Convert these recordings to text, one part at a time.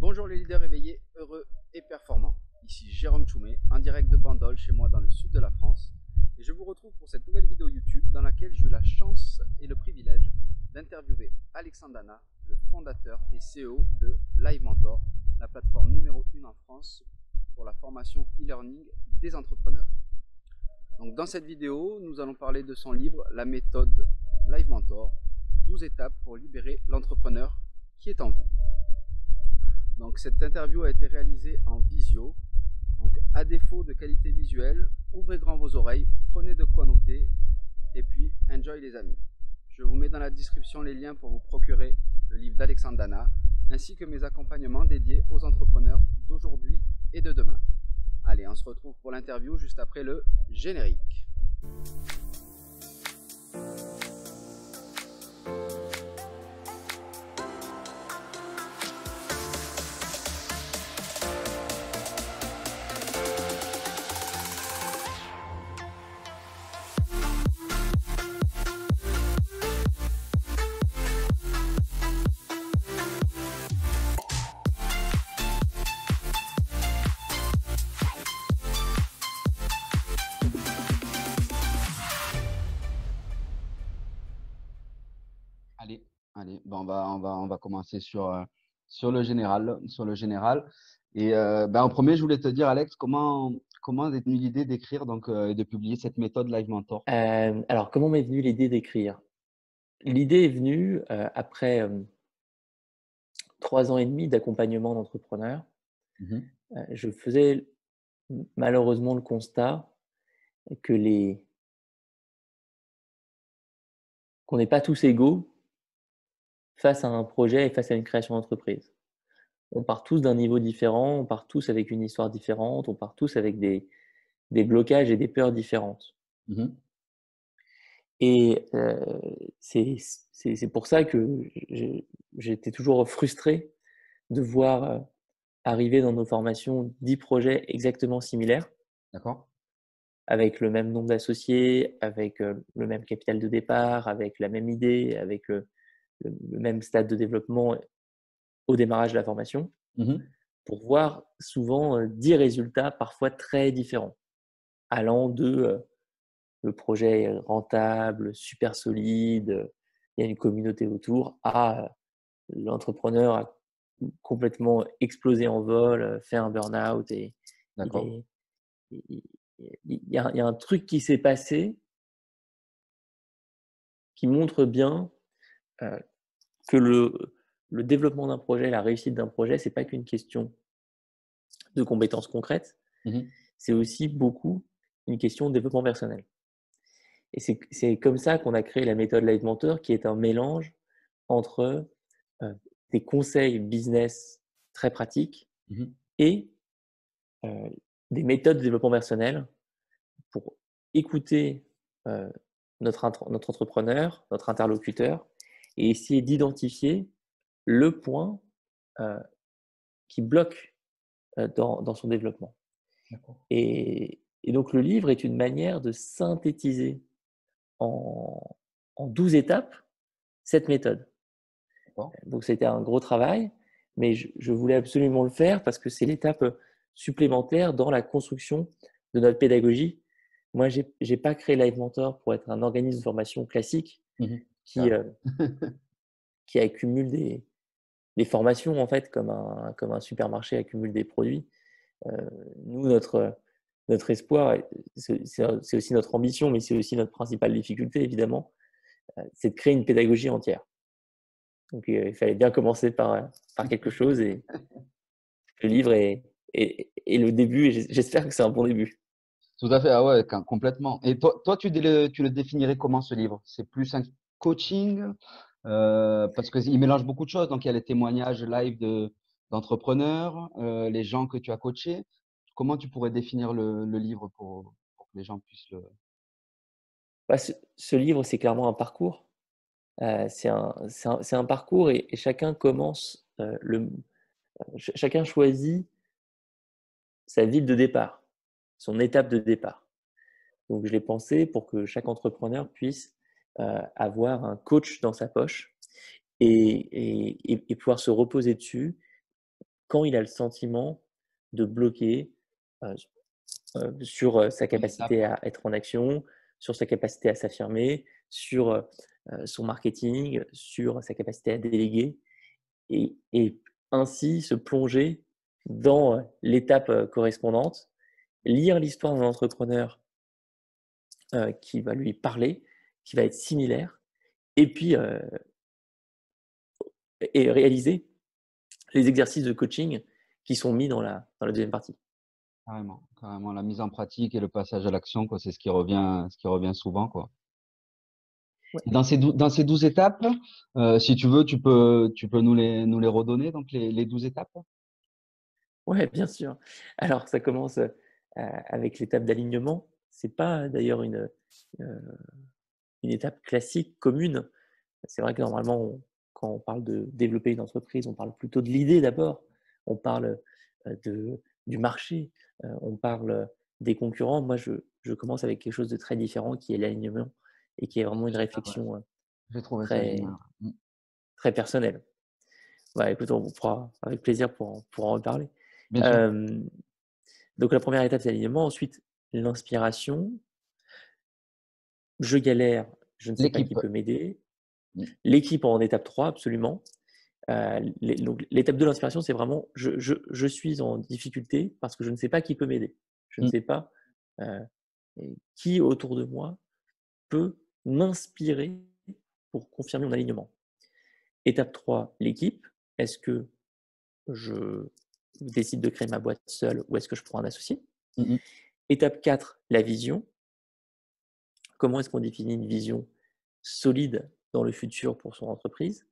Bonjour les leaders éveillés, heureux et performants. Ici Jérôme Choumet, en direct de Bandol, chez moi dans le sud de la France. Et je vous retrouve pour cette nouvelle vidéo YouTube dans laquelle j'ai eu la chance et le privilège d'interviewer Alexandre Dana, le fondateur et CEO de Live Mentor, la plateforme numéro 1 en France pour la formation e-learning des entrepreneurs. Donc dans cette vidéo, nous allons parler de son livre La méthode Live Mentor, 12 étapes pour libérer l'entrepreneur qui est en vous. Donc cette interview a été réalisée en visio. Donc à défaut de qualité visuelle, ouvrez grand vos oreilles, prenez de quoi noter et puis enjoy les amis. Je vous mets dans la description les liens pour vous procurer le livre d'Alexandre Dana ainsi que mes accompagnements dédiés aux entrepreneurs d'aujourd'hui et de demain. Allez, on se retrouve pour l'interview juste après le générique. Allez, ben on va commencer sur le général. Et en premier, je voulais te dire, Alex, comment est venue l'idée d'écrire et de publier cette méthode Live Mentor? Alors, comment m'est venue l'idée d'écrire? L'idée est venue après 3 ans et demi d'accompagnement d'entrepreneurs. Mhm. Je faisais malheureusement le constat que qu'on n'est pas tous égaux face à un projet et face à une création d'entreprise. On part tous d'un niveau différent, on part tous avec une histoire différente, on part tous avec des blocages et des peurs différentes. Mhm. Et c'est pour ça que j'étais toujours frustré de voir arriver dans nos formations 10 projets exactement similaires, D'accord? avec le même nombre d'associés, avec le même capital de départ, avec la même idée, avec le même stade de développement au démarrage de la formation, Mhm. pour voir souvent 10 résultats parfois très différents, allant de le projet est rentable, super solide, il y a une communauté autour, à l'entrepreneur a complètement explosé en vol, fait un burn-out et il D'accord. est il il y a un truc qui s'est passé qui montre bien, heu, que le développement d'un projet, la réussite d'un projet, c'est pas qu'une question de compétences concrètes, Mhm. c'est aussi beaucoup une question de développement personnel. Et c'est comme ça qu'on a créé la méthode Live Mentor, qui est un mélange entre des conseils business très pratiques Mhm. et heu, des méthodes de développement personnel pour écouter heu, notre entrepreneur, notre interlocuteur et essayer d'identifier le point heu, qui bloque dans son développement. D'accord. Et donc le livre est une manière de synthétiser en 12 étapes cette méthode. D'accord. Donc c'était un gros travail, mais je voulais absolument le faire parce que c'est l'étape supplémentaire dans la construction de notre pédagogie. Moi, j'ai pas créé Live Mentor pour être un organisme de formation classique Mhm. qui, Carrément. heu, qui accumule des formations en fait comme un supermarché accumule des produits. Heu, Nous, notre espoir, c'est aussi notre ambition, mais c'est aussi notre principale difficulté évidemment, c'est de créer une pédagogie entière. Donc il fallait bien commencer par quelque chose et le livre est le début et j'espère que c'est un bon début. Tout à fait, ah ouais, complètement. Et toi tu le définirais comment ce livre? C'est plus un coaching? Parce qu'il mélange beaucoup de choses. Donc, il y a les témoignages live d'entrepreneurs, les gens que tu as coachés. Comment tu pourrais définir le livre pour que les gens puissent le… Bah, ce livre, c'est clairement un parcours. C'est un parcours et chacun commence, chacun choisit sa ville de départ, son étape de départ. Donc je l'ai pensé pour que chaque entrepreneur puisse, avoir un coach dans sa poche et pouvoir se reposer dessus quand il a le sentiment de bloquer euh, sur sa Une étape. capacité à être en action, sur sa capacité à s'affirmer, sur son marketing, sur sa capacité à déléguer et ainsi se plonger dans l'étape correspondante, lire l'histoire d'un entrepreneur qui va lui parler, qui va être similaire, et puis et réaliser les exercices de coaching qui sont mis dans la deuxième partie. Carrément, carrément. La mise en pratique et le passage à l'action, quoi, c'est ce qui revient souvent, quoi. Ouais. Et dans ces 12 étapes, si tu veux, tu peux nous les redonner, donc les 12 étapes? Ouais, bien sûr. Alors, ça commence avec l'étape d'alignement. C'est pas d'ailleurs euh, une étape classique, commune. C'est vrai que normalement, quand on parle de développer une entreprise, on parle plutôt de l'idée d'abord. On parle du marché, on parle des concurrents. Moi, je commence avec quelque chose de très différent qui est l'alignement et qui est vraiment une Ah ouais, réflexion j'ai trouvé ça très, génial. Mmh. très personnelle. Bah, écoute, on pourra avec plaisir pour en reparler. Bien sûr. Euh, donc, la première étape, c'est l'alignement. Ensuite, l'inspiration. Je galère, je ne sais pas qui L'équipe. peut m'aider. Mmh. L'équipe en étape 3, absolument. Donc, l'étape de l'inspiration, c'est vraiment je suis en difficulté parce que je ne sais pas qui peut m'aider. Je ne Mmh. sais pas euh, qui autour de moi peut m'inspirer pour confirmer mon alignement. Étape 3, l'équipe. Est-ce que je décide de créer ma boîte seule ou est-ce que je prends un associé? Mmh mh. Étape 4, la vision. Comment est-ce qu'on définit une vision solide dans le futur pour son entreprise?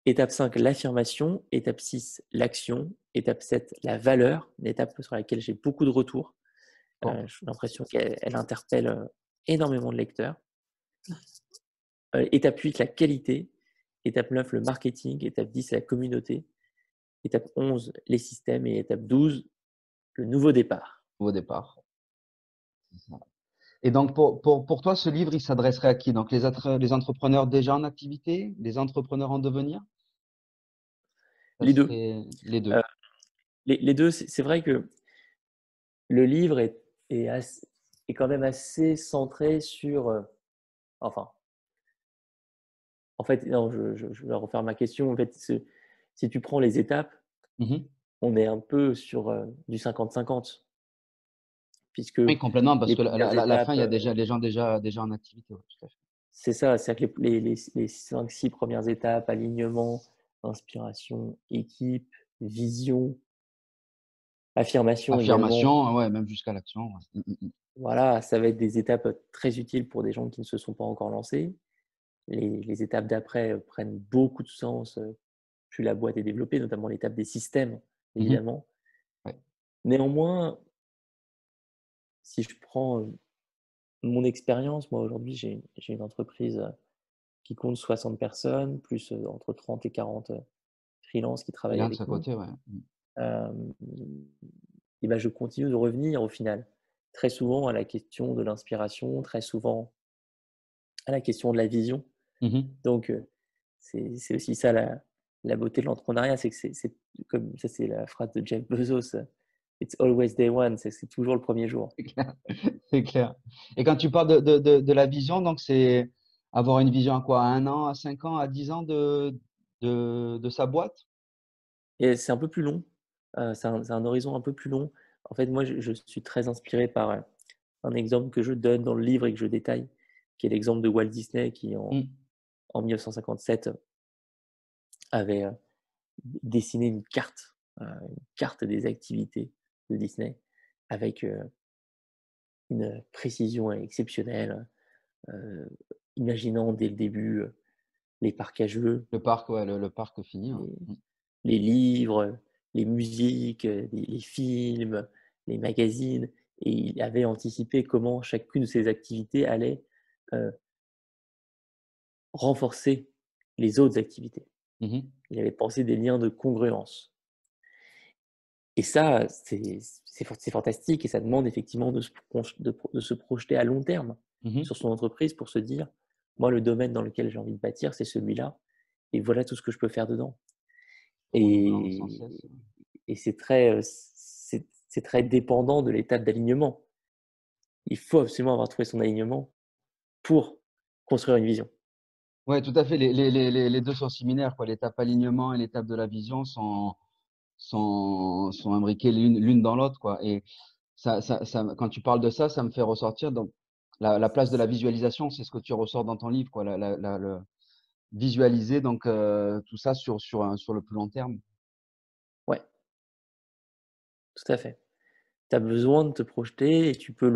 Étape 5, l'affirmation. Étape 6, l'action. Étape 7, la valeur, une étape sur laquelle j'ai beaucoup de retours. Bon. J'ai l'impression qu'elle interpelle énormément de lecteurs. Étape 8, la qualité. Étape 9, le marketing. Étape 10, la communauté. Étape 11, les systèmes. Et étape 12, le nouveau départ. Au départ, c'est ça. Et donc pour toi, ce livre, il s'adresserait à qui? Donc les entrepreneurs déjà en activité, les entrepreneurs en devenir? Ça Les deux. serait les Euh, 2. les deux, c'est vrai que le livre est quand même assez centré sur… enfin, en fait, non, je vais refaire ma question. En fait, si tu prends les étapes, Mmh mh. on est un peu sur du 50-50, puisque Oui, complètement, parce les que premières la fin, étapes, il y a déjà les gens déjà en activité, ouais, tout à fait. c'est ça, c'est-à-dire que les 5-6 premières étapes, alignement, inspiration, équipe, vision, affirmation également, Affirmation, ouais, même jusqu'à l'action, ouais. Mmh mh mh. voilà, ça va être des étapes très utiles pour des gens qui ne se sont pas encore lancés. Les étapes d'après prennent beaucoup de sens plus la boîte est développée, notamment l'étape des systèmes, Mmh mh. évidemment. Ouais. Néanmoins, si je prends mon expérience, moi aujourd'hui, j'ai une entreprise qui compte 60 personnes, plus entre 30 et 40 freelances qui travaillent Freelance à avec nous. côté, ouais. Mmh. Hem, et ben, je continue de revenir au final, très souvent à la question de l'inspiration, très souvent à la question de la vision. Mmh mh. Donc c'est aussi ça la beauté de l'entrepreneuriat, c'est que c'est comme ça, c'est la phrase de Jeff Bezos, «It's always day one», c'est toujours le premier jour. C'est clair, c'est clair. Et quand tu parles de la vision, donc c'est avoir une vision à quoi? À 1 an, à 5 ans, à 10 ans de sa boîte? Et c'est un peu plus long, c'est un horizon un peu plus long. En fait, moi, je suis très inspiré par, un exemple que je donne dans le livre et que je détaille, qui est l'exemple de Walt Disney qui Mmh. en 1957 avait, dessiné une carte des activités de Disney avec, une précision exceptionnelle, heu, imaginant dès le début, les parcs à jeux, Le parc, ouais, le parc fini, ouais. les Mmh. les livres, les musiques, les films, les magazines et il avait anticipé comment chacune de ces activités allait, heu, renforcer les autres activités. Mmh mh. Il avait pensé des liens de congruence et ça, c'est fantastique et ça demande effectivement de se projeter à long terme Mmh mh. sur son entreprise pour se dire: «Moi, le domaine dans lequel j'ai envie de bâtir, c'est celui-là et voilà tout ce que je peux faire dedans». Renouvelant sans Et cesse. et c'est très dépendant de l'étape d'alignement. Il faut absolument avoir trouvé son alignement pour construire une vision. Ouais, tout à fait. Les 2 sont similaires, quoi. L'étape alignement et l'étape de la vision sont imbriquées l'une dans l'autre, quoi. Et quand tu parles de ça, ça me fait ressortir donc la place de la visualisation, c'est ce que tu ressors dans ton livre, quoi. Le visualiser donc tout ça sur le plus long terme. Ouais, tout à fait. Tu as besoin de te projeter et tu peux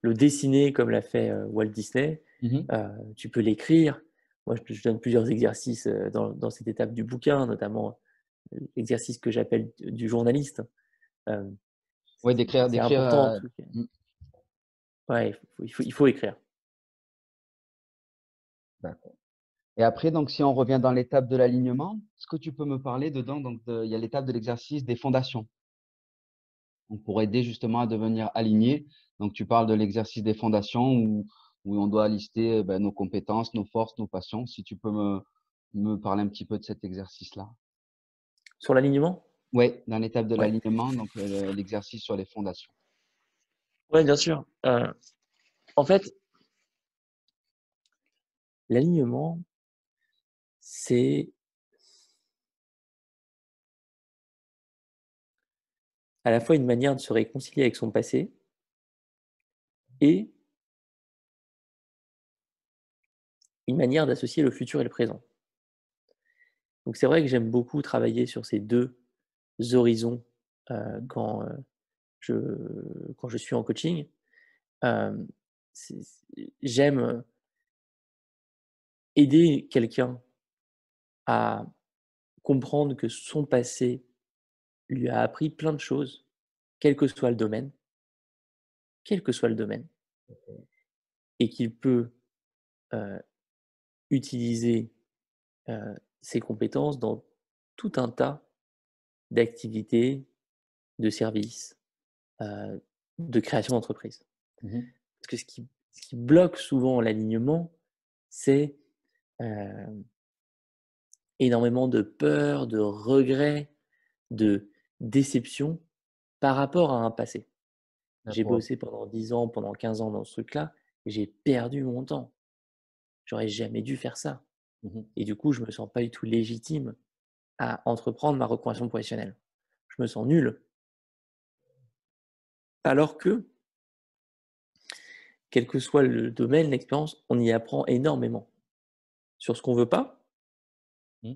le dessiner comme l'a fait Walt Disney. Mmh. Tu peux l'écrire. Moi, je donne plusieurs exercices dans cette étape du bouquin, notamment l'exercice que j'appelle du journaliste. Euh, Ouais, c'est important en tout cas. mmh, Ouais, il faut écrire. d'accord. Et après donc si on revient dans l'étape de l'alignement, est-ce que tu peux me parler dedans donc il y a l'étape de l'exercice des fondations? Donc pour aider justement à devenir aligné. Donc tu parles de l'exercice des fondations où on doit lister, nos compétences, nos forces, nos passions. Si tu peux me parler un petit peu de cet exercice-là? Sur l'alignement? Ouais, dans l'étape de Ouais. l'alignement, donc l'exercice sur les fondations. Ouais, bien sûr. En fait, l'alignement, c'est à la fois une manière de se réconcilier avec son passé et une manière d'associer le futur et le présent. Donc c'est vrai que j'aime beaucoup travailler sur ces 2 horizons, Mmh. quand, je quand je suis en coaching. Hem, j'aime aider quelqu'un à comprendre que son passé lui a appris plein de choses, quel que soit le domaine, quel que soit le domaine, et qu'il peut, heu, utiliser, ses compétences dans tout un tas d'activités, de services, heu, de création d'entreprise. Mmh mh. Parce que ce qui bloque souvent l'alignement, c'est, hem, énormément de peur, de regrets, de déception par rapport à un passé. J'ai D'accord. bossé pendant 10 ans, pendant 15 ans dans ce truc-là, j'ai perdu mon temps. J'aurais jamais dû faire ça Mmh mh. et du coup, je me sens pas du tout légitime à entreprendre ma reconversion professionnelle. Je me sens nul. Alors que, quel que soit le domaine, l'expérience, on y apprend énormément sur ce qu'on veut pas, Mmh.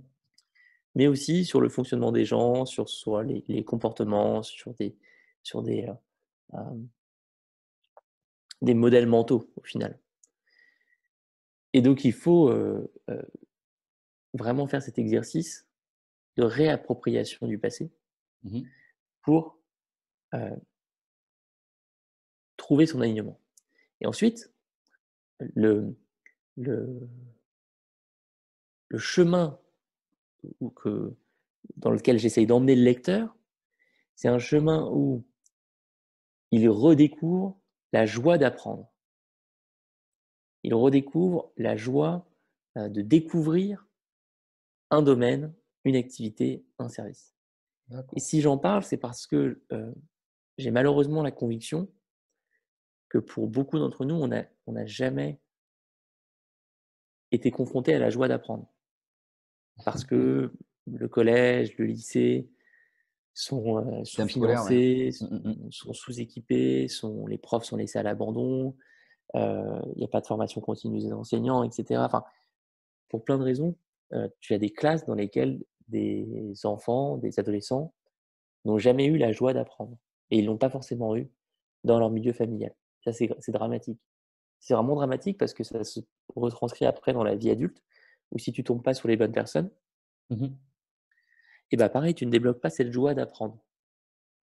mais aussi sur le fonctionnement des gens, sur les comportements, sur hem, des modèles mentaux au final. Et donc il faut, vraiment faire cet exercice de réappropriation du passé Mmh mh. pour, heu, trouver son alignement. Et ensuite, le le le chemin ou que dans lequel j'essaye d'emmener le lecteur, c'est un chemin où il redécouvre la joie d'apprendre. Il redécouvre la joie, de découvrir un domaine, une activité, un service. Et D'accord. si j'en parle, c'est parce que, j'ai malheureusement la conviction que pour beaucoup d'entre nous, on n'a jamais été confronté à la joie d'apprendre. Parce que le collège, le lycée sont, Système scolaire, ouais. sous-financés, Mmh mh mh. sont sous-équipés, les profs sont laissés à l'abandon, il y a pas de formation continue des enseignants et cetera. Enfin, pour plein de raisons, tu as des classes dans lesquelles des enfants, des adolescents n'ont jamais eu la joie d'apprendre et ils l'ont pas forcément eu dans leur milieu familial. Ça, c'est dramatique. C'est vraiment dramatique parce que ça se retranscrit après dans la vie adulte, où si tu tombes pas sur les bonnes personnes Mmh mh. et bah, pareil, tu ne débloques pas cette joie d'apprendre.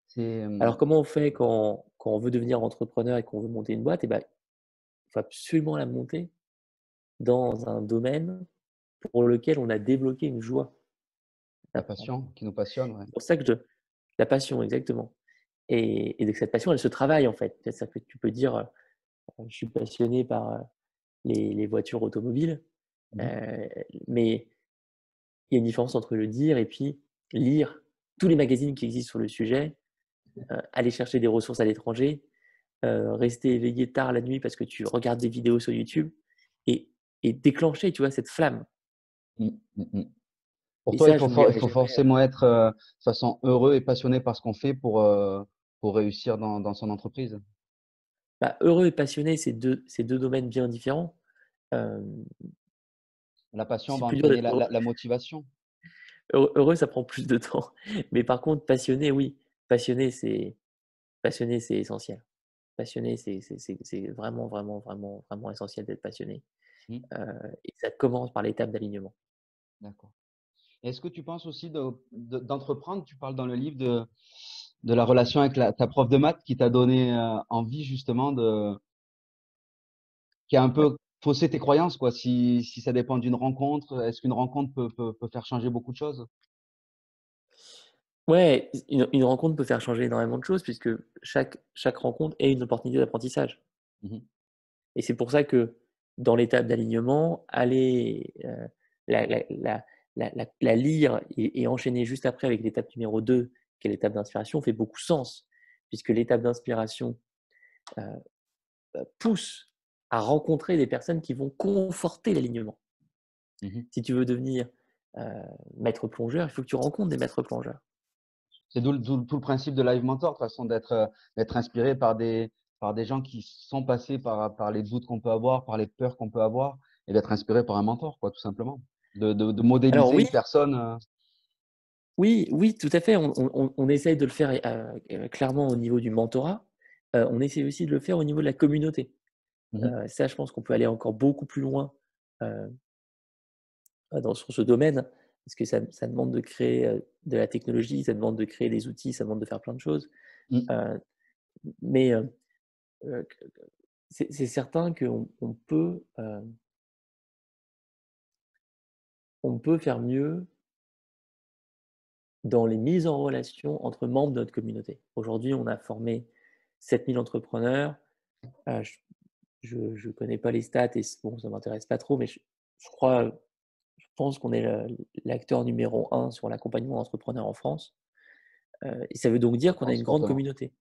C'est, Alors comment on fait quand on veut devenir entrepreneur et qu'on veut monter une boîte? Et bah, il faut absolument la monter dans un domaine pour lequel on a débloqué une joie la d'apprendre. passion qui nous passionne, ouais. C'est pour ça que je la passion, exactement. Et donc cette passion, elle se travaille en fait. C'est-à-dire que tu peux dire, «Je suis passionné par, les voitures automobiles», Mmh mh. heu, mais il y a une différence entre le dire et puis lire tous les magazines qui existent sur le sujet, aller chercher des ressources à l'étranger, rester éveillé tard la nuit parce que tu regardes des vidéos sur YouTube et, et déclencher, tu vois, cette flamme. Mmh, mmh, mmh. Pour Et toi, ça, je il n'oublierai faut jamais. forcément être de toute façon heureux et passionné par ce qu'on fait pour réussir dans son entreprise. Bah, heureux et passionné, c'est deux domaines bien différents. Euh, La passion c'est va plus dur entraîner d'être heureux. la motivation. Heureux, ça prend plus de temps. Mais par contre, passionné, oui. Passionné, c'est essentiel. Passionné, c'est vraiment, vraiment, vraiment, vraiment essentiel d'être passionné. Mmh, Et ça commence par l'étape d'alignement. d'accord. Est-ce que tu penses aussi d'entreprendre? Tu parles dans le livre de la relation avec ta prof de maths qui t'a donné envie justement qui a un Ouais. peu faussé tes croyances, quoi. Si ça dépend d'une rencontre, est-ce qu'une rencontre peut faire changer beaucoup de choses? Ouais, une rencontre peut faire changer énormément de choses puisque chaque rencontre est une opportunité d'apprentissage. Mmh. Et c'est pour ça que dans l'étape d'alignement, aller la lire et enchaîner juste après avec l'étape numéro 2, qui est l'étape d'inspiration, fait beaucoup sens, puisque l'étape d'inspiration euh, pousse à rencontrer des personnes qui vont conforter l'alignement. Mmh. Si tu veux devenir maître plongeur, il faut que tu rencontres des maîtres plongeurs. C'est d'où tout le principe de Live Mentor, de toute façon, d'être inspiré par des gens qui sont passés par les doutes qu'on peut avoir, par les peurs qu'on peut avoir, et d'être inspiré par un mentor, quoi, tout simplement. De Alors modéliser oui, une personne. oui, oui, tout à fait. On essaye de le faire clairement au niveau du mentorat. On essaye aussi de le faire au niveau de la communauté. Mmh. Ça, je pense qu'on peut aller encore beaucoup plus loin sur ce domaine, parce que ça demande de créer de la technologie, ça demande de créer des outils, ça demande de faire plein de choses. Mmh. Euh, mais c'est certain on peut faire mieux dans les mises en relation entre membres de notre communauté. Aujourd'hui, on a formé 7000 entrepreneurs. Je ne connais pas les stats et bon, ça ne m'intéresse pas trop, mais je pense qu'on est l'acteur numéro un sur l'accompagnement d'entrepreneurs en France. Et ça veut donc dire qu'on a Force, une grande fortement. communauté.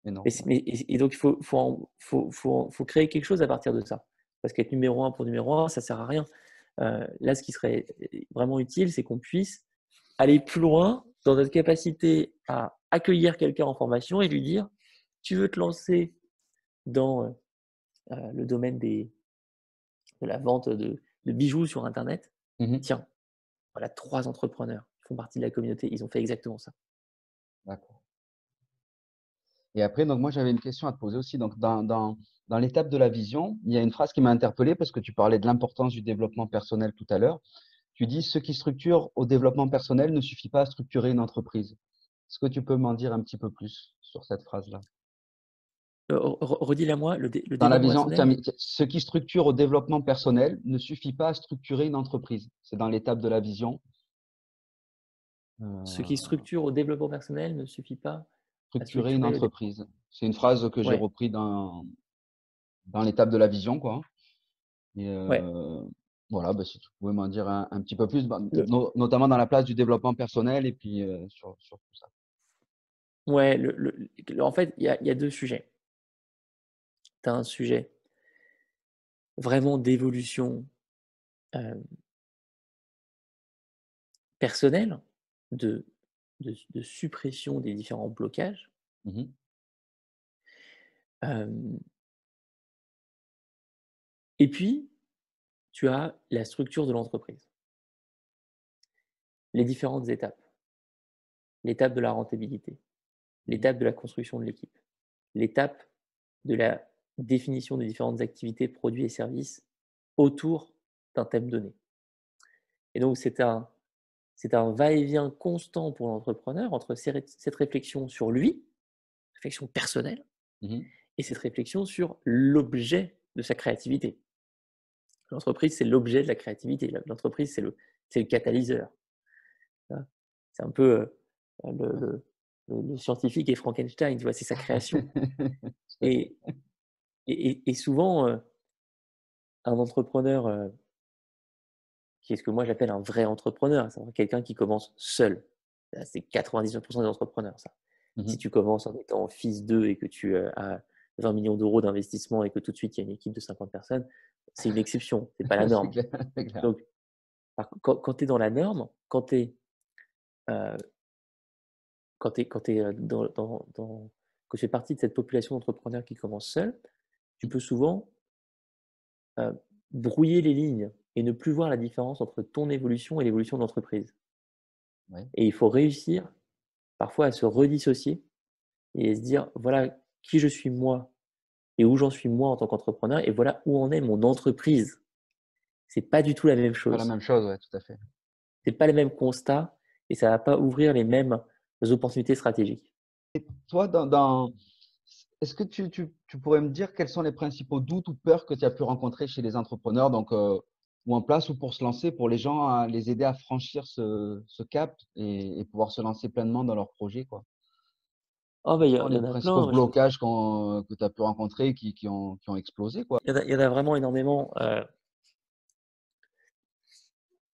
Énorme, ouais. Et donc, il faut créer quelque chose à partir de ça. Parce qu'être numéro un pour numéro un, ça ne sert à rien. Là, ce qui serait vraiment utile, c'est qu'on puisse aller plus loin dans notre capacité à accueillir quelqu'un en formation et lui dire, tu veux te lancer dans le domaine de la vente de bijoux sur Internet, Mmh. tiens, voilà 3 entrepreneurs qui font partie de la communauté, ils ont fait exactement ça. D'accord. Et après, donc moi, j'avais une question à te poser aussi. Donc, dans l'étape de la vision, il y a une phrase qui m'a interpellé parce que tu parlais de l'importance du développement personnel tout à l'heure. Tu dis: «Ce qui structure au développement personnel ne suffit pas à structurer une entreprise». Est-ce que tu peux m'en dire un petit peu plus sur cette phrase-là? Redis-la moi, le Dans la développement vision, tu as personnel, mis: «Ce qui structure au développement personnel ne suffit pas à structurer une entreprise». C'est dans l'étape de la vision. ce qui Heu, structure au développement personnel ne suffit pas à structurer une structurer le développement. entreprise. C'est une phrase que j'ai Ouais, repris dans l'étape de la vision, quoi. Et ouais. voilà, bah, si tu pouvais m'en dire un petit peu plus, bah, Le, notamment dans la place du développement personnel et puis, sur tout ça. ouais, en fait, il y a deux sujets. Tu as un sujet vraiment d'évolution euh, personnelle, de, de suppression des différents blocages. Mmh. euh, et puis, tu as la structure de l'entreprise, les différentes étapes. L'étape de la rentabilité, Mmh. l'étape de la construction de l'équipe, l'étape de la définition des différentes activités, produits et services autour d'un thème donné. Et donc, c'est un va-et-vient constant pour l'entrepreneur entre cette réflexion sur lui, réflexion personnelle, Mmh. et cette réflexion sur l'objet de sa créativité. L'entreprise, c'est l'objet de la créativité. L'entreprise, c'est le catalyseur. C'est un peu le scientifique et Frankenstein, tu vois, c'est sa création. Et, et souvent, un entrepreneur qui est ce que moi j'appelle un vrai entrepreneur, c'est quelqu'un qui commence seul. C'est 99% des entrepreneurs, ça. Si Mhm. tu commences en étant fils d'eux et que tu as 20 millions d'euros d'investissement et que tout de suite, il y a une équipe de 50 personnes, c'est une exception, c'est pas la C'est norme. clair, c'est clair. Donc, quand tu es dans la norme, quand tu es, quand t'es que tu fais partie de cette population d'entrepreneurs qui commencent seuls, tu peux souvent euh, brouiller les lignes et ne plus voir la différence entre ton évolution et l'évolution de l'entreprise. Ouais. Et il faut réussir parfois à se redissocier et se dire, voilà qui je suis moi et où j'en suis moi en tant qu'entrepreneur et voilà où en est mon entreprise. C'est pas du tout la même Pas la chose. même chose, ouais, tout à fait. C'est pas les mêmes constats et ça va pas ouvrir les mêmes opportunités stratégiques. Toi, est-ce que tu pourrais me dire quels sont les principaux doutes ou peurs que tu as pu rencontrer chez les entrepreneurs, donc, ou en place ou pour se lancer, pour les gens, à les aider à franchir ce cap et pouvoir se lancer pleinement dans leur projet, quoi? Oh, bah, Quels sont il y les en a principaux plein. blocages que tu as pu rencontrer qui ont explosé, quoi? Il y en a vraiment énormément.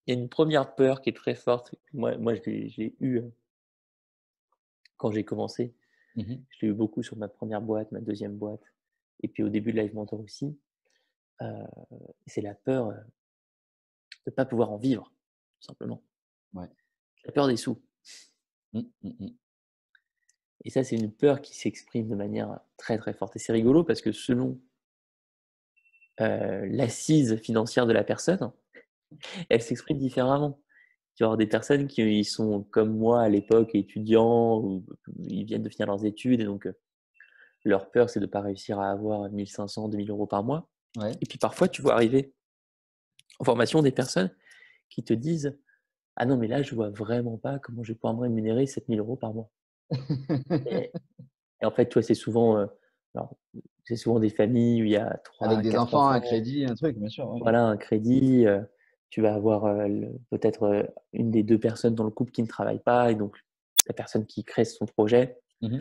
Il y a une première peur qui est très forte. Moi je l'ai eu quand j'ai commencé. Mhm. Je l'ai eu beaucoup sur ma première boîte, ma deuxième boîte, et puis au début de Live Mentor aussi. Euh, c'est la peur de ne pas pouvoir en vivre, tout simplement. Ouais. La peur des sous. Mhm, mhm. Et ça, c'est une peur qui s'exprime de manière très très forte. Et c'est rigolo parce que selon l'assise financière de la personne, elle s'exprime différemment. Tu vas avoir des personnes qui sont comme moi à l'époque, étudiants, ou ils viennent de finir leurs études, et donc leur peur, c'est de ne pas réussir à avoir 1 500, 2 000 euros par mois. Ouais. Et puis parfois, tu vois arriver en formation des personnes qui te disent: ah non, mais là, je vois vraiment pas comment je vais pouvoir me rémunérer 7 000 euros par mois. Et, et en fait, toi, alors, c'est souvent des familles où il y a Avec 3, des 4 enfants, un enfants, crédit, un truc, bien sûr, ouais. voilà, un crédit. Tu vas avoir peut-être une des deux personnes dans le couple qui ne travaille pas, et donc la personne qui crée son projet Mhm.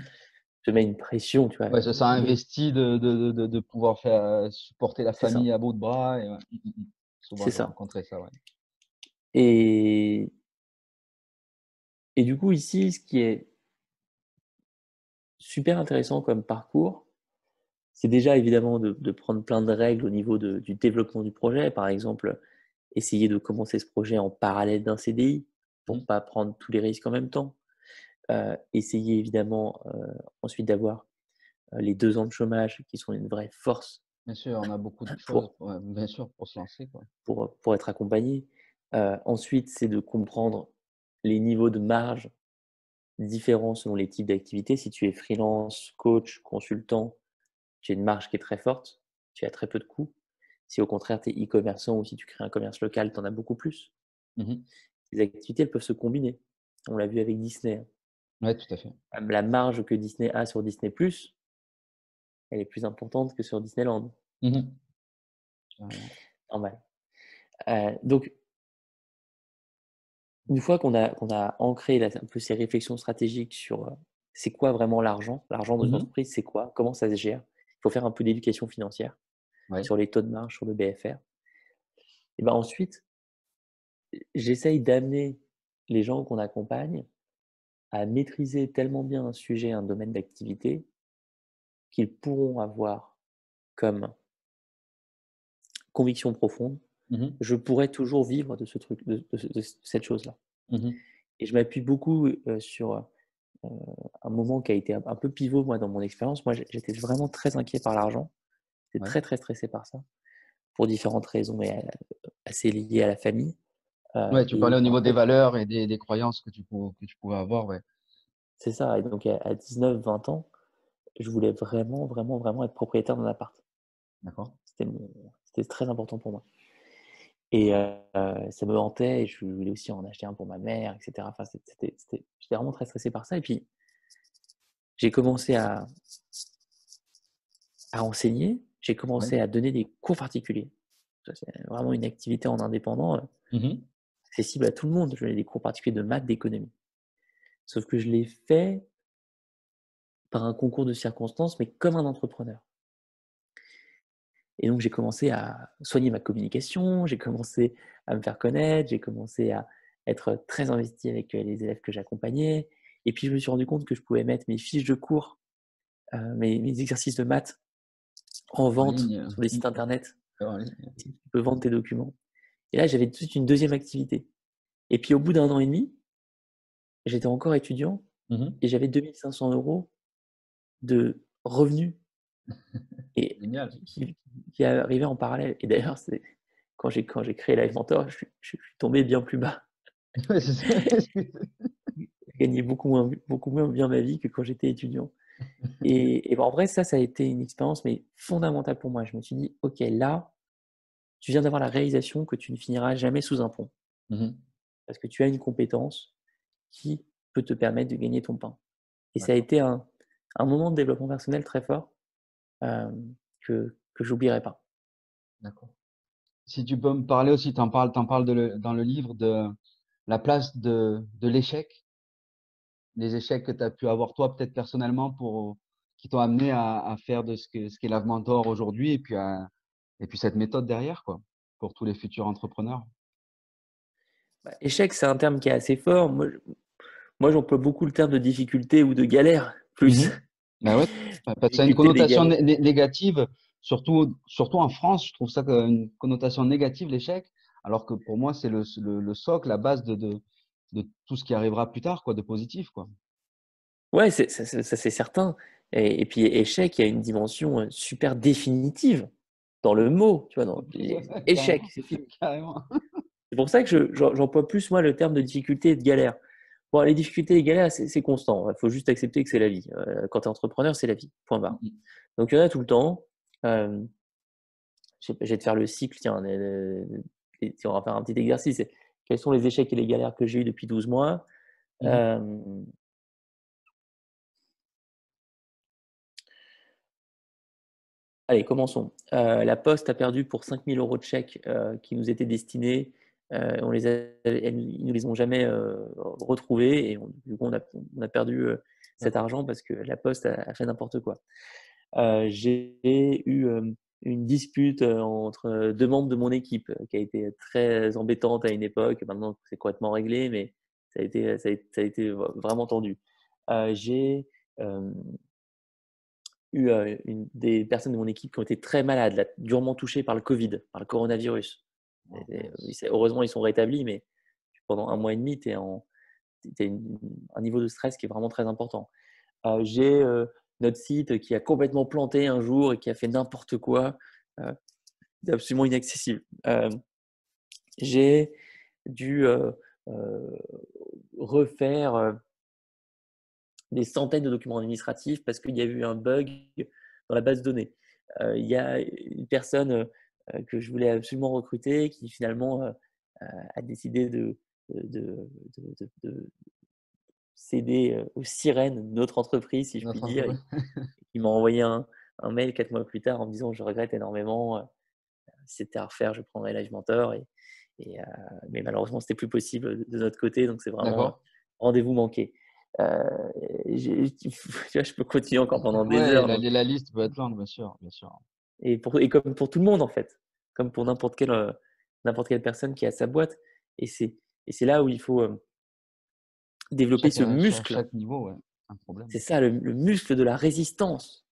te met une pression, tu vois. Ouais, ça sent investi de pouvoir faire supporter la C'est ça, famille à bout de bras. Et, ouais. Souvent, c'est j'ai ça. rencontré ça, ouais. Et, et du coup, ici, ce qui est super intéressant comme parcours, c'est déjà évidemment de prendre plein de règles au niveau du développement du projet. Par exemple, essayer de commencer ce projet en parallèle d'un CDI pour Mhm. pas prendre tous les risques en même temps. Essayer évidemment ensuite d'avoir les 2 ans de chômage qui sont une vraie force Bien sûr, on a beaucoup de choses, pour, ouais, bien sûr, pour se lancer, quoi. pour être accompagné. Ensuite, c'est de comprendre les niveaux de marge différents selon les types d'activités. Si tu es freelance, coach, consultant, tu as une marge qui est très forte, tu as très peu de coûts. Si au contraire tu es e-commerçant ou si tu crées un commerce local, tu en as beaucoup plus. Mhm. Les activités, elles peuvent se combiner. On l'a vu avec Disney. Ouais, tout à fait. La marge que Disney a sur Disney+, elle est plus importante que sur Disneyland. Mhm. Carrément. Normal. Donc, une fois qu'on a ancré un peu ces réflexions stratégiques sur c'est quoi vraiment l'argent de notre Mhm. entreprise, c'est quoi, comment ça se gère, il faut faire un peu d'éducation financière Ouais. sur les taux de marge, sur le BFR. Et ben ensuite, j'essaye d'amener les gens qu'on accompagne à maîtriser tellement bien un sujet, un domaine d'activité, qu'ils pourront avoir comme conviction profonde, Mhm. je pourrais toujours vivre de ce truc, de cette chose-là. Mhm. Et je m'appuie beaucoup sur un moment qui a été un peu pivot, moi, dans mon expérience. Moi, j'étais vraiment très inquiet par l'argent. J'étais Ouais. très, très stressé par ça, pour différentes raisons, mais assez liées à la famille. Ouais, tu parlais Et au en niveau des fait, valeurs et des croyances que tu pouvais avoir, ouais. c'est ça. Et donc, à 19, 20 ans, je voulais vraiment, vraiment, vraiment être propriétaire d'un appart. D'accord. C'était très important pour moi. Et ça me hantait. Et je voulais aussi en acheter un pour ma mère, etc. Enfin, j'étais vraiment très stressé par ça. Et puis, j'ai commencé à enseigner. J'ai Ouais. commencé à donner des cours particuliers. Ça, c'est vraiment une activité en indépendant Mhm. accessible à tout le monde. Je donnais des cours particuliers de maths, d'économie. Sauf que je l'ai fait par un concours de circonstances, mais comme un entrepreneur. Et donc, j'ai commencé à soigner ma communication, j'ai commencé à me faire connaître, j'ai commencé à être très investi avec les élèves que j'accompagnais. Et puis, je me suis rendu compte que je pouvais mettre mes fiches de cours, mes exercices de maths en En vente ligne. sur des sites internet. En ligne. Tu peux vendre tes documents. Et là, j'avais tout de suite une deuxième activité. Et puis, au bout d'1 an et demi, j'étais encore étudiant Mhm. et j'avais 2 500 € de revenus et Génial. qui arrivaient en parallèle. Et d'ailleurs, c'est quand j'ai créé Live Mentor, je suis tombé bien plus bas. Ouais, c'est ça. Je gagnais beaucoup moins bien ma vie que quand j'étais étudiant. Et bon, en vrai, ça a été une expérience mais fondamentale pour moi. Je me suis dit: «OK, là, tu viens d'avoir la réalisation que tu ne finiras jamais sous un pont, Mhm. parce que tu as une compétence qui peut te permettre de gagner ton pain». Et ça a D'accord. été un moment de développement personnel très fort, que j'oublierai pas. D'accord. Si tu peux me parler aussi, t'en parles dans le livre de la place de l'échec, les échecs que tu as pu avoir toi peut-être personnellement qui t'ont amené à faire de ce qu'est Love Mentor aujourd'hui et puis cette méthode derrière quoi, pour tous les futurs entrepreneurs. Bah, échec, c'est un terme qui est assez fort. Moi, j'emploie beaucoup le terme de difficulté ou de galère, plus. Mhm. Bah ouais, parce que ça a une Difficulté des connotation galères. négative, surtout en France, je trouve ça une connotation négative, l'échec, alors que pour moi, c'est le socle, la base de tout ce qui arrivera plus tard, quoi, de positif, quoi. Ouais, ça, c'est certain. Et puis échec, il y a une dimension super définitive dans le mot, tu vois, dans échec, Carrément, c'est fini. carrément. C'est pour ça que j'emploie plus, moi, le terme de difficulté et de galère. Bon, les difficultés et les galères, c'est constant. Il faut juste accepter que c'est la vie. Quand tu es entrepreneur, c'est la vie. Point barre. Mhm. Donc, il y en a tout le temps. Euh, je vais te faire le cycle. Tiens, on va faire un petit exercice. Quels sont les échecs et les galères que j'ai eu depuis 12 mois? Mhm. Euh, Allez, commençons. La Poste a perdu pour 5 000 € de chèques qui nous étaient destinés. Ils nous les ont jamais retrouvés et du coup, on a perdu cet D'accord. argent parce que la Poste a fait n'importe quoi. J'ai eu une dispute entre deux membres de mon équipe qui a été très embêtante à une époque. Maintenant, c'est complètement réglé, mais ça a été vraiment tendu. J'ai eu des personnes de mon équipe qui ont été très malades, là, durement touchées par le Covid, par le coronavirus. Oh, mince. Heureusement, ils sont rétablis, mais pendant 1 mois et demi, tu as un niveau de stress qui est vraiment très important. J'ai notre site qui a complètement planté un jour et qui a fait n'importe quoi. C'est absolument inaccessible. J'ai dû euh, refaire des centaines de documents administratifs parce qu'il y a eu un bug dans la base de données. Il y a une personne que je voulais absolument recruter qui finalement a décidé de, de céder aux sirènes de notre entreprise, si je puis Notre dire. entreprise. Il m'a envoyé un mail 4 mois plus tard en me disant je regrette énormément, si c'était à refaire, je prendrais Live Mentor. Et, mais malheureusement, c'était plus possible de notre côté, donc c'est vraiment D'accord. rendez-vous manqué. Euh, tu vois, je peux continuer encore pendant des Ouais, heures. Donc, la liste peut être longue, bien sûr, bien sûr. et comme pour tout le monde, en fait, comme pour n'importe quelle personne qui a sa boîte. Et c'est là où il faut développer ce muscle. Chaque niveau, ouais, un problème. C'est ça, le muscle de la résistance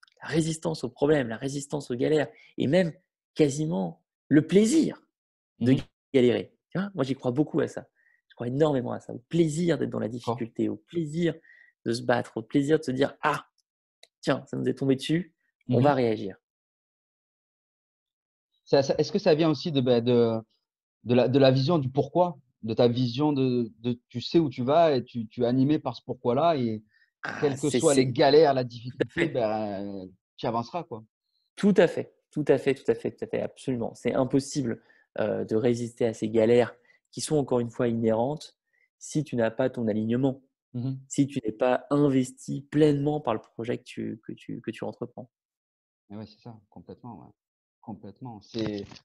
aux problèmes, la résistance aux galères, et même quasiment le plaisir de Mhm. galérer. Tu vois, moi, j'y crois beaucoup à ça. Je crois énormément à ça, au plaisir d'être dans la D'accord. difficulté, au plaisir de se battre, au plaisir de se dire ah, tiens, ça nous est tombé dessus, on va Mhm. réagir. Est-ce que ça vient aussi de la vision du pourquoi, de ta vision tu sais où tu vas et tu es animé par ce pourquoi-là et Ah, quelles que soient les galères, la tout à difficulté, fait, ben, tu avanceras, quoi. tout à fait, tout à fait, tout à fait, tout à fait, absolument. C'est impossible de résister à ces galères qui sont encore une fois inhérentes si tu n'as pas ton alignement, Mhm. si tu n'es pas investi pleinement par le projet que tu entreprends. Et ouais, c'est ça, complètement, ouais. Complètement.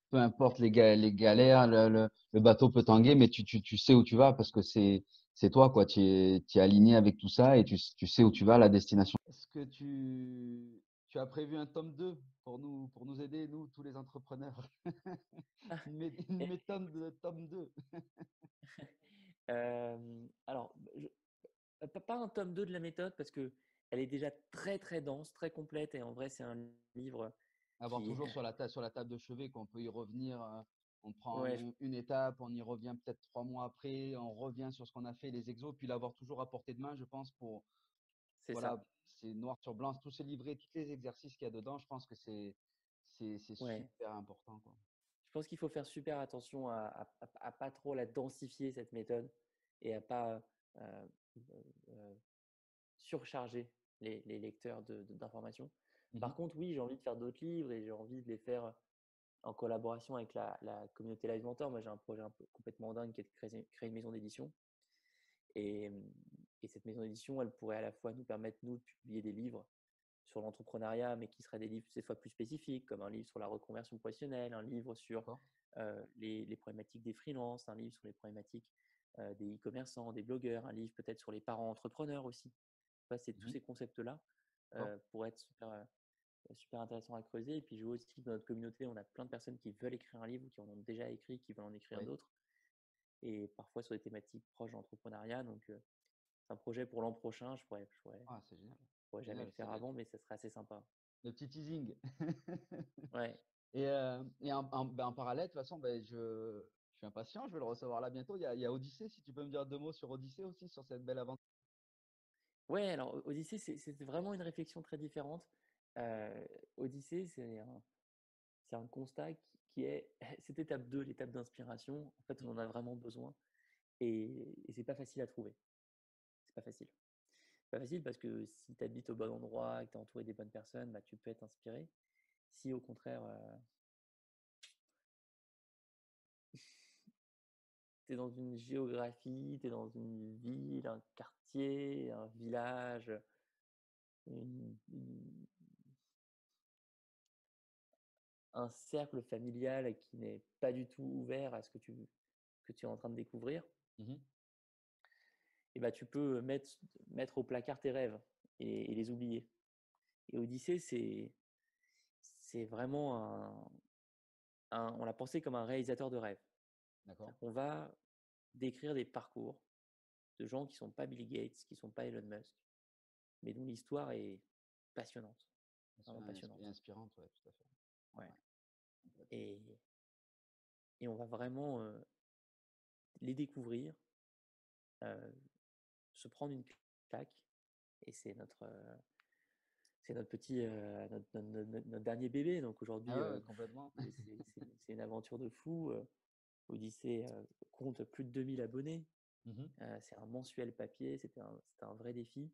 Peu importe les galères, le bateau peut tanguer, mais tu sais où tu vas parce que c'est toi, quoi. Tu es aligné avec tout ça et tu sais où tu vas, la destination. Est-ce que tu as prévu un tome 2 pour nous aider, nous, tous les entrepreneurs? Une méthode de tome 2. Alors, pas un tome 2 de la méthode parce que elle est déjà très très dense, très complète et en vrai c'est un livre Avoir qui toujours sur la table de chevet, qu'on peut y revenir. On prend ouais, une étape, on y revient peut-être 3 mois après, on revient sur ce qu'on a fait, les exos, puis l'avoir toujours à portée de main, je pense, pour, c'est ça. voilà, c'est noir sur blanc, tous ces livrets, tous les exercices qu'il y a dedans, je pense que c'est Ouais. super important, quoi. Je pense qu'il faut faire super attention à pas trop la densifier cette méthode et à pas euh, euh, surcharger les lecteurs d'informations. Mhm. Par contre, oui, j'ai envie de faire d'autres livres et j'ai envie de les faire en collaboration avec la communauté Live Mentor. Moi, j'ai un projet un peu complètement dingue qui est de créer une maison d'édition. Et, et cette maison d'édition, elle pourrait à la fois nous permettre, nous, de publier des livres sur l'entrepreneuriat, mais qui seraient des livres cette fois plus spécifiques, comme un livre sur la reconversion professionnelle, un livre sur D'accord. les problématiques des freelances, un livre sur les problématiques des e-commerçants, des blogueurs, un livre peut-être sur les parents entrepreneurs aussi. Enfin, c'est tous Mhm. ces concepts-là D'accord. pour être super intéressant à creuser. Et puis, je vois aussi que dans notre communauté, on a plein de personnes qui veulent écrire un livre ou qui en ont déjà écrit, qui veulent en écrire Oui. d'autres, et parfois sur des thématiques proches d'entrepreneuriat. Donc, c'est un projet pour l'an prochain. Ah, c'est génial. Je pourrais jamais Génial, le faire avant, mais ça serait assez sympa. le petit teasing. Ouais. Et en parallèle, de toute façon, ben, je suis impatient, je vais le recevoir là bientôt. Il y a Odyssée, si tu peux me dire 2 mots sur Odyssée aussi, sur cette belle aventure. Ouais, alors Odyssée, c'est vraiment une réflexion très différente. Odyssée, c'est un constat qui est cette étape 2, l'étape d'inspiration. En fait, on en a vraiment besoin et c'est pas facile à trouver. C'est pas facile. C'est pas facile parce que si tu habites au bon endroit, que tu es entouré des bonnes personnes, bah, tu peux être inspiré. Si au contraire, tu es dans une géographie, tu es dans une ville, un quartier, un village, une, une- un cercle familial qui n'est pas du tout ouvert à ce que tu es en train de découvrir, Mhm. et bah, tu peux mettre au placard tes rêves et les oublier. Et Odyssée, c'est vraiment on l'a pensé comme un réalisateur de rêves. D'accord. On va décrire des parcours de gens qui ne sont pas Bill Gates, qui ne sont pas Elon Musk, mais dont l'histoire est passionnante, vraiment passionnante. Inspirante, ouais, tout à fait. Ouais. Ouais, complètement. Et, et on va vraiment les découvrir, euh, se prendre une claque, et c'est notre petit, notre dernier bébé. Donc aujourd'hui, Ah ouais, complètement. c'est une aventure de fou. Odyssée compte plus de 2000 abonnés. Mhm. C'est un mensuel papier, c'était un vrai défi.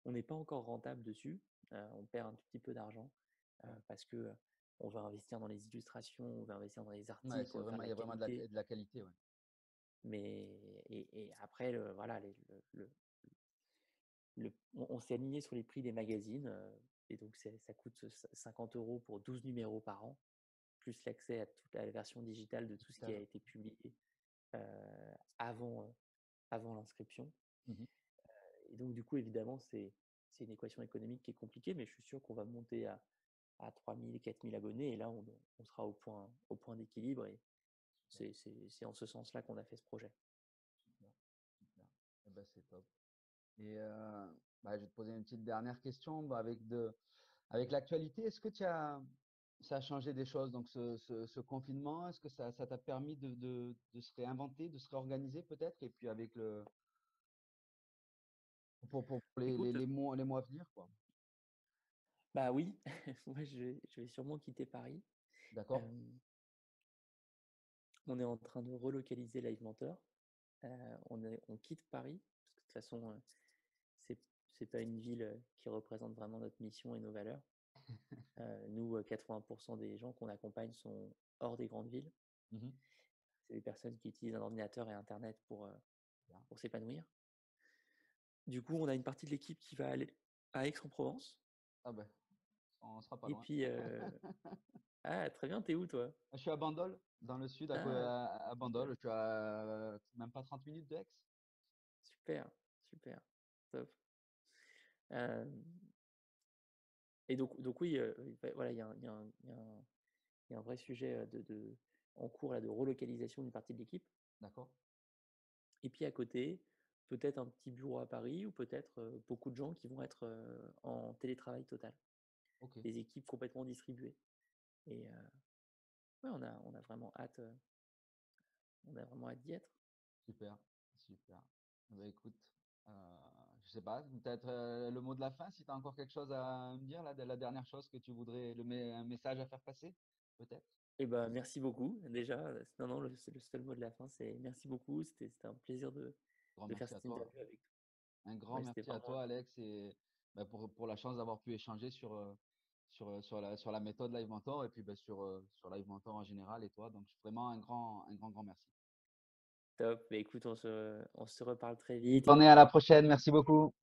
On n'est pas encore rentable dessus, on perd un tout petit peu d'argent Ouais. parce que on va investir dans les illustrations, on va investir dans les Ouais, articles, on va faire de il la y a vraiment qualité. de la qualité, ouais. Mais et après, voilà, on s'est aligné sur les prix des magazines et donc ça coûte 50 € pour 12 numéros par an, plus l'accès à toute la version digitale de tout ce qui a Digital. été publié avant, avant l'inscription. Mhm. Et donc, du coup, évidemment, c'est une équation économique qui est compliquée, mais je suis sûr qu'on va monter à 3000, 4000 abonnés et là, on sera au point d'équilibre et c'est en ce sens-là qu'on a fait ce projet. Super, super. Eh ben, c'est top. Et bah, je vais te poser une petite dernière question. Bah, avec l'actualité, est-ce que ça a changé des choses? Donc, ce confinement, est-ce que ça t'a permis de se réinventer, de se réorganiser peut-être? Et puis avec pour Écoute, les mois à venir, quoi. bah oui, moi je vais sûrement quitter Paris. D'accord? Euh, on est en train de relocaliser Live Mentor. On quitte Paris, parce que de toute façon, c'est c'est pas une ville qui représente vraiment notre mission et nos valeurs. Nous, 80% des gens qu'on accompagne sont hors des grandes villes. Mhm. C'est des personnes qui utilisent un ordinateur et Internet Bien. pour s'épanouir. Du coup, on a une partie de l'équipe qui va aller à Aix-en-Provence. Ah ben, on sera pas Et loin. puis, ah, très bien, t'es où toi? Je suis à Bandol, dans le sud, Ah, à Bandol. super, Je suis à même pas 30 minutes d'Aix. super, super, top. Euh, et donc oui, voilà, il y a un vrai sujet en cours là, de relocalisation d'une partie de l'équipe. D'accord? Et puis à côté, peut-être un petit bureau à Paris ou peut-être beaucoup de gens qui vont être en télétravail total. Ok, Des équipes complètement distribuées. Et ouais, on a vraiment hâte, d'y être. super, super. Bah, écoute, euh, je sais pas, peut-être le mot de la fin, si tu as encore quelque chose à me dire, la dernière chose que tu voudrais, un message à faire passer, peut-être? Et ben merci beaucoup. Déjà, non, non, c'est le seul mot de la fin, c'est merci beaucoup. C'était un plaisir Grand de faire merci à cette toi. interview avec toi. Un grand Ouais, c'était merci à vraiment. toi, Alex, et bah, pour la chance d'avoir pu échanger sur la méthode Live Mentor et puis bah, sur Live Mentor en général et toi. Donc, vraiment un grand merci. Top. Bah, écoute, on se reparle très vite. On est à la prochaine. Merci beaucoup.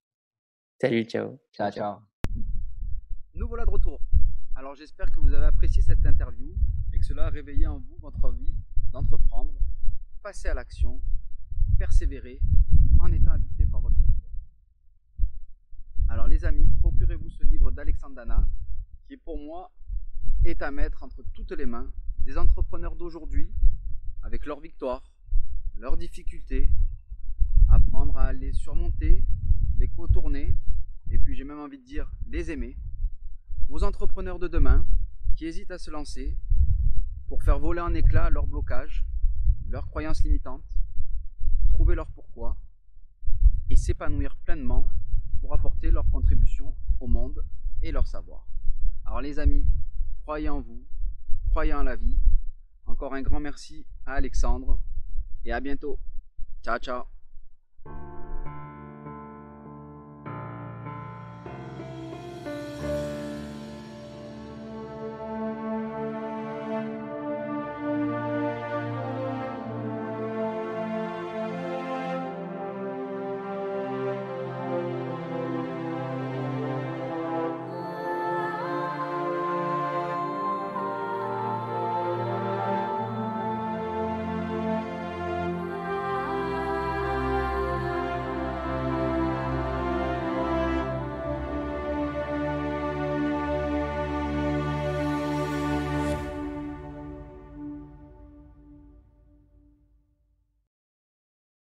Salut, ciao. Ciao, Ciao, ciao. ciao. Nous voilà de retour. Alors j'espère que vous avez apprécié cette interview et que cela a réveillé en vous votre envie d'entreprendre, passer à l'action, persévérer en étant habité par votre foi. Alors les amis, procurez-vous ce livre d'Alexandre Dana qui pour moi est à mettre entre toutes les mains des entrepreneurs d'aujourd'hui avec leurs victoires, leurs difficultés, apprendre à les surmonter, les contourner et puis j'ai même envie de dire les aimer. Aux entrepreneurs de demain qui hésitent à se lancer pour faire voler en éclats leurs blocages, leurs croyances limitantes, trouver leur pourquoi et s'épanouir pleinement pour apporter leur contribution au monde et leur savoir. Alors les amis, croyez en vous, croyez en la vie. Encore un grand merci à Alexandre et à bientôt. Ciao ciao.